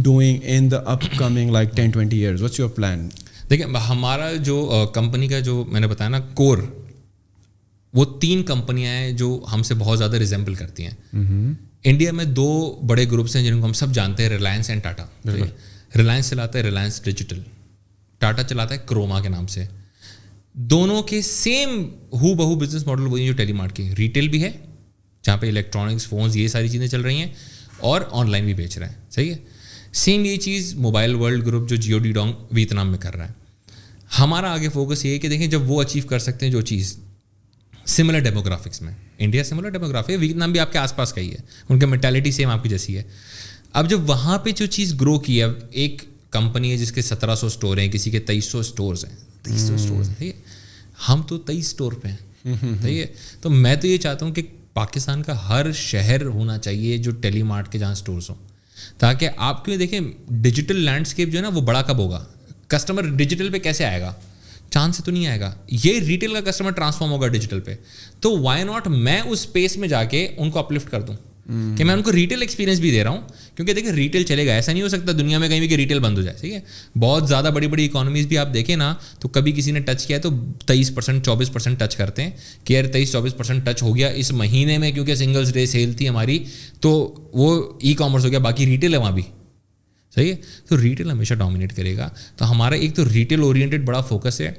doing in the upcoming like 10-20 years? What's your plan? دیکھیں ہمارا جو کمپنی کا جو میں نے بتایا نا کور، وہ 3 کمپنیاں ہیں جو ہم سے بہت زیادہ ریزمبل کرتی ہیں. انڈیا میں 2 بڑے گروپس ہیں جن کو ہم سب جانتے ہیں، ریلائنس اینڈ ٹاٹا. ریلائنس چلاتا ہے ریلائنس ڈیجیٹل، ٹاٹا چلاتا ہے کروما کے نام سے. دونوں کے سیم ہو بہو بزنس ماڈل وہی جو ٹیلی مارٹ کی ریٹیل بھی ہے، جہاں پہ الیکٹرانکس فونز یہ ساری چیزیں چل رہی ہیں، اور آن لائن بھی بیچ رہے ہیں. صحیح ہے. سیم یہ چیز موبائل ورلڈ گروپ جو جیو ڈی ڈونگ ویتنام میں کر رہا ہے. ہمارا آگے فوکس یہ ہے کہ دیکھیں جب وہ اچیو کر سکتے ہیں جو چیز سملر ڈیموگرافکس میں، انڈیا سملر ڈیموگرافی ہے، ویتنام بھی آپ کے آس پاس کا ہی ہے، ان کی مینٹیلٹی سیم آپ کی جیسی ہے. اب جب وہاں پہ جو چیز گرو کی ہے، ایک کمپنی ہے جس کے 1700 اسٹور ہیں، کسی کے 2300 اسٹورز ہیں، 2300 اسٹورز ہیں. ٹھیک ہے. ہم تو 23 اسٹور پہ ہیں. ٹھیک ہے. تو میں تو یہ چاہتا ہوں کہ پاکستان کا ہر شہر ہونا چاہیے جو ٹیلی مارٹ کے جہاں اسٹورز ہوں، تاکہ آپ کو دیکھیں ڈیجیٹل لینڈسکیپ جو ہے نا وہ بڑا کب ہوگا. کسٹمر ڈیجیٹل پہ کیسے آئے گا؟ چاند سے تو نہیں آئے گا. یہ ریٹیل کا کسٹمر ٹرانسفارم ہوگا ڈیجیٹل پہ. تو وائی ناٹ میں اس اسپیس میں جا کے ان کو اپلفٹ کر دوں کہ میں ان کو ریٹیل ایکسپیرینس بھی دے رہا ہوں. کیونکہ دیکھیں ریٹیل چلے گا، ایسا نہیں ہو سکتا دنیا میں کہیں بھی کہ ریٹیل بند ہو جائے. ٹھیک ہے. بہت زیادہ بڑی بڑی اکانومیز بھی آپ دیکھیں نا، تو کبھی کسی نے ٹچ کیا ہے تو 23% 24% ٹچ کرتے ہیں کہ یار 23-24% ٹچ ہو گیا اس مہینے میں، کیونکہ سنگلز ڈے سیل تھی ہماری، تو وہ ای کامرس ہو گیا، باقی ریٹیل ہے وہاں بھی. صحیح ہے. تو ریٹیل ہمیشہ ڈومینیٹ کرے گا. تو ہمارا ایک تو ریٹیل اورینٹیڈ بڑا فوکس ہے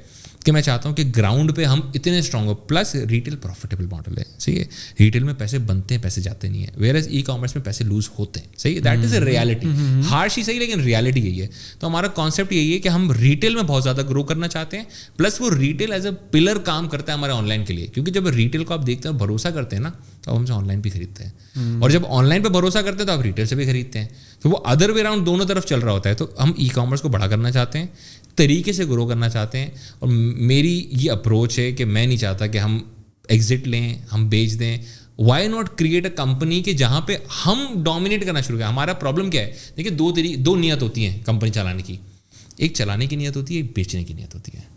کہ میں چاہتا ہوں کہ گراؤنڈ پہ ہم اتنے اسٹرانگ ہو. پلس ریٹیل پروفیٹیبل ماڈل ہے. صحیح ہے. ریٹیل میں پیسے بنتے ہیں، پیسے جاتے نہیں ہیں، ویئر ایز ای کامرس میں پیسے لوز ہوتے ہیں. صحیح ہے. That is a reality. Harsh ہی صحیح لیکن ریالٹی یہی ہے. تو ہمارا کانسیپٹ یہی ہے کہ ہم ریٹیل میں بہت زیادہ گرو کرنا چاہتے ہیں. پلس وہ ریٹیل ایز اے پلر کام کرتا ہے ہمارے آن لائن کے لیے. کیونکہ جب ریٹیل کو آپ دیکھتے ہیں بھروسہ کرتے ہیں نا، تو ہم سے آن لائن بھی خریدتے ہیں، اور جب آن لائن پہ بھروسہ کرتے ہیں تو آپ ریٹیل سے بھی خریدتے ہیں. تو وہ ادر وے راؤنڈ دونوں طرف چل رہا ہوتا ہے. تو ہم ای کامرس کو بڑا کرنا چاہتے ہیں، طریقے سے گرو کرنا چاہتے ہیں. اور میری یہ اپروچ ہے کہ میں نہیں چاہتا کہ ہم ایگزٹ لیں، ہم بیچ دیں. Why not create a company کہ جہاں پہ ہم ڈومینیٹ کرنا شروع کریں. ہمارا پرابلم کیا ہے؟ دیکھیے 2 نیت ہوتی ہیں کمپنی چلانے کی. ایک چلانے کی نیت ہوتی ہے، ایک بیچنے کی نیت ہوتی ہے.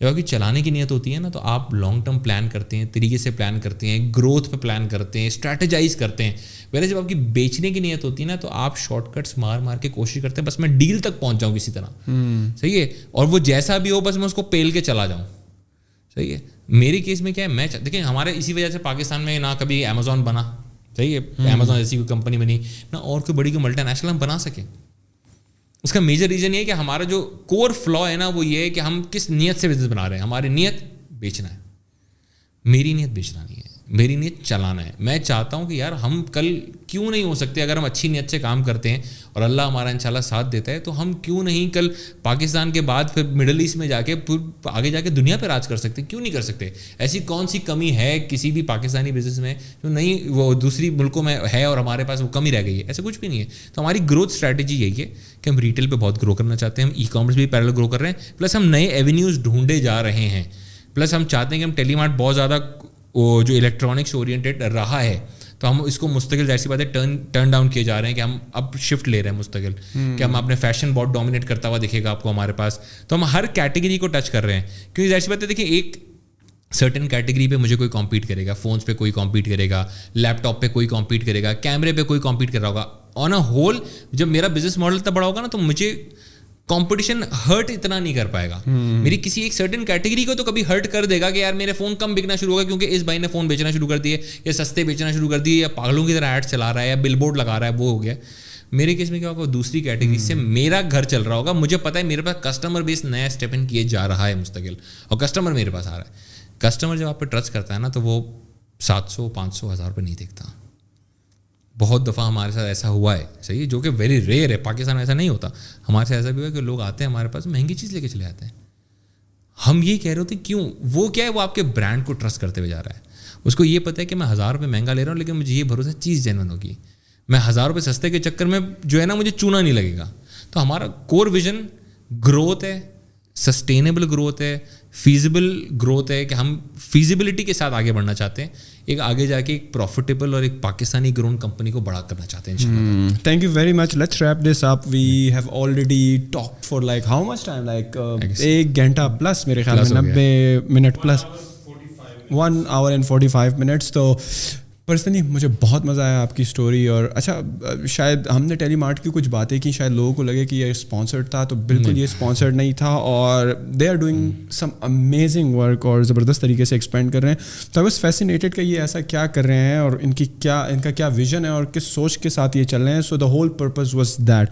جب آپ کی چلانے کی نیت ہوتی ہے نا، تو آپ لانگ ٹرم پلان کرتے ہیں، طریقے سے پلان کرتے ہیں، گروتھ پہ پلان کرتے ہیں، اسٹریٹجائز کرتے ہیں. ویسے جب آپ کی بیچنے کی نیت ہوتی ہے نا، تو آپ شارٹ کٹس مار کے کوشش کرتے ہیں بس میں ڈیل تک پہنچ جاؤں کسی طرح. صحیح ہے. اور وہ جیسا بھی ہو بس میں اس کو پیل کے چلا جاؤں. صحیح ہے. میری کیس میں کیا ہے، میں دیکھیں ہمارے اسی وجہ سے پاکستان میں نہ کبھی امیزون بنا. صحیح ہے. امیزون جیسی کوئی کمپنی بنی نہ، اور کوئی بڑی کوئی ملٹی نیشنل ہم بنا سکیں. اس کا میجر ریزن یہ ہے کہ ہمارا جو کور فلا ہے نا، وہ یہ ہے کہ ہم کس نیت سے بزنس بنا رہے ہیں. ہماری نیت بیچنا ہے. میری نیت بیچنا نہیں ہے، میری نیت چلانا ہے. میں چاہتا ہوں کہ یار ہم کل کیوں نہیں ہو سکتے، اگر ہم اچھی نیت سے کام کرتے ہیں اور اللہ ہمارا انشاءاللہ ساتھ دیتا ہے، تو ہم کیوں نہیں کل پاکستان کے بعد پھر مڈل ایسٹ میں جا کے آگے جا کے دنیا پہ راج کر سکتے ہیں. کیوں نہیں کر سکتے؟ ایسی کون سی کمی ہے کسی بھی پاکستانی بزنس میں جو نہیں وہ دوسری ملکوں میں ہے اور ہمارے پاس وہ کمی رہ گئی ہے؟ ایسا کچھ بھی نہیں ہے. تو ہماری گروتھ اسٹریٹجی یہی ہے کہ ہم ریٹیل پہ بہت گرو کرنا چاہتے ہیں. ہم ای کامرس بھی پیرل گرو کر رہے ہیں، پلس ہم نئے ایونیوز ڈھونڈے جا رہے ہیں. پلس ہم چاہتے ہیں کہ ہم ٹیلی مارٹ بہت زیادہ وہ جو الیکٹرانکس اورینٹیڈ رہا ہے، تو ہم اس کو مستقل ظاہر سی بات ہے ٹرن ڈاؤن کیے جا رہے ہیں کہ ہم اب شفٹ لے رہے ہیں مستقل، کہ ہم اپنے فیشن بہت ڈومینیٹ کرتا ہوا دکھے گا آپ کو ہمارے پاس. تو ہم ہر کیٹیگری کو ٹچ کر رہے ہیں. کیونکہ ظاہر سی بات ہے دیکھیں ایک سرٹن کیٹیگری پہ مجھے کوئی کمپیٹ کرے گا، فونس پہ کوئی کمپیٹ کرے گا، لیپ ٹاپ پہ کوئی کمپیٹ کرے گا، کیمرے پہ کوئی کمپیٹ کر رہا ہوگا. آن اے ہول جب میرا بزنس ماڈل اتنا بڑا ہوگا نا، تو مجھے کمپٹیشن ہرٹ اتنا نہیں کر پائے گا. میری کسی ایک سرٹن کیٹیگری کو تو کبھی ہرٹ کر دے گا کہ یار میرے فون کم بکنا شروع ہوگا کیونکہ اس بھائی نے فون بیچنا شروع کر دیے، یا سستے بیچنا شروع کر دیے، یا پاگلوں کی طرح ایڈ چلا رہا ہے، یا بل بورڈ لگا رہا ہے، وہ ہو گیا. میرے کیس میں کیا ہوگا، دوسری کیٹیگری سے میرا گھر چل رہا ہوگا. مجھے پتا ہے میرے پاس کسٹمر بیس نیا اسٹیپ ان کیے جا رہا ہے مستقل، اور کسٹمر میرے پاس آ رہا ہے. کسٹمر جب آپ پہ ٹرسٹ کرتا ہے نا، تو وہ 700 500 1000 روپے نہیں دیکھتا. بہت دفعہ ہمارے ساتھ ایسا ہوا ہے. صحیح، جو کہ ویری ریئر ہے. پاکستان میں ایسا نہیں ہوتا. ہمارے ساتھ ایسا بھی ہوا کہ لوگ آتے ہیں ہمارے پاس مہنگی چیز لے کے چلے آتے ہیں. ہم یہ کہہ رہے ہوتے ہیں کیوں؟ وہ کیا ہے، وہ آپ کے برانڈ کو ٹرسٹ کرتے ہوئے جا رہا ہے. اس کو یہ پتہ ہے کہ میں 1000 روپے مہنگا لے رہا ہوں، لیکن مجھے یہ بھروسہ چیز جینون ہوگی. میں 1000 روپے سستے کے چکر میں جو ہے نا مجھے چونا نہیں لگے گا. تو ہمارا کور ویژن گروتھ ہے، سسٹینیبل گروتھ ہے، فیزیبل گروتھ ہے، کہ ہم فیزیبلٹی کے ساتھ آگے بڑھنا چاہتے ہیں. ایک آگے جا کے ایک پروفیٹیبل اور ایک پاکستانی گرون کمپنی کو بڑا کرنا چاہتے ہیں انشاءاللہ. Thank you very much. Let's wrap this up. We have already talked for like how much time, like 1 گھنٹہ پلس، میرے خیال میں 90 minute plus, 1 hour and 45 minutes. تو پرسنلی مجھے بہت مزہ آیا آپ کی اسٹوری. اور اچھا شاید ہم نے ٹیلی مارٹ کی کچھ باتیں کی, شاید لوگوں کو لگے کہ یہ اسپانسرڈ تھا, تو بالکل یہ اسپانسرڈ نہیں تھا, اور they are doing some amazing work اور زبردست طریقے سے ایکسپینڈ کر رہے ہیں. تو آئی واز فیسینیٹڈ کہ یہ ایسا کیا کر رہے ہیں اور ان کا کیا ویژن ہے اور کس سوچ کے ساتھ یہ چل رہے ہیں. So the whole purpose was that.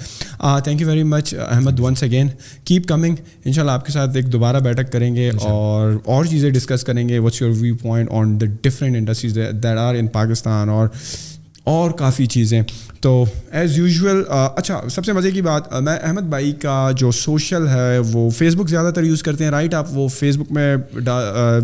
Thank you very much Ahmed once again, keep coming. ان شاء اللہ آپ کے ساتھ ایک دوبارہ بیٹھک کریں گے اور چیزیں ڈسکس کریں گے. What's your view point on the different industries that are in Pakistan اور کافی چیزیں. تو ایز یوزول اچھا سب سے مزے کی بات, میں احمد بھائی کا جو سوشل ہے وہ فیس بک زیادہ تر یوز کرتے ہیں, رائٹ؟ آپ وہ فیس بک میں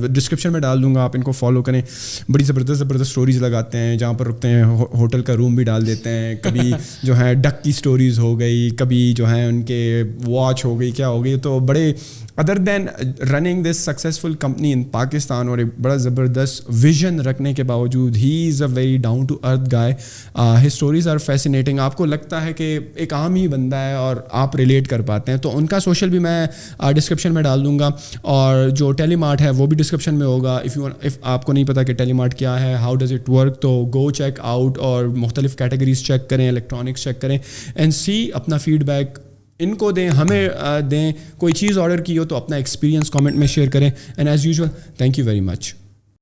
ڈسکرپشن میں ڈال دوں گا, آپ ان کو فالو کریں. بڑی زبردست اسٹوریز لگاتے ہیں, جہاں پر رکتے ہیں ہوٹل کا روم بھی ڈال دیتے ہیں. کبھی جو ہے ڈک کی اسٹوریز ہو گئی, کبھی جو ہے ان کے واچ ہو گئی, کیا ہو گئی. تو بڑے other then running this successful company in Pakistan اور ایک بڑا زبردست ویژن رکھنے کے باوجود ہی is a very down to earth guy. His stories are fascinating. آپ کو لگتا ہے کہ ایک عام ہی بندہ ہے اور آپ ریلیٹ کر پاتے ہیں. تو ان کا سوشل بھی میں ڈسکرپشن میں ڈال دوں گا, اور جو ٹیلی مارٹ ہے وہ بھی ڈسکرپشن میں ہوگا. اف آپ کو نہیں پتا کہ ٹیلی مارٹ کیا ہے, ہاؤ ڈز اٹ ورک, تو گو چیک آؤٹ اور مختلف کیٹیگریز چیک کریں, الیکٹرانکس چیک کریں, اینڈ سی اپنا فیڈ بیک ان کو دیں, ہمیں دیں. کوئی چیز آرڈر کی ہو تو اپنا ایکسپیرینس کامنٹ میں شیئر کریں. And as usual thank you very much.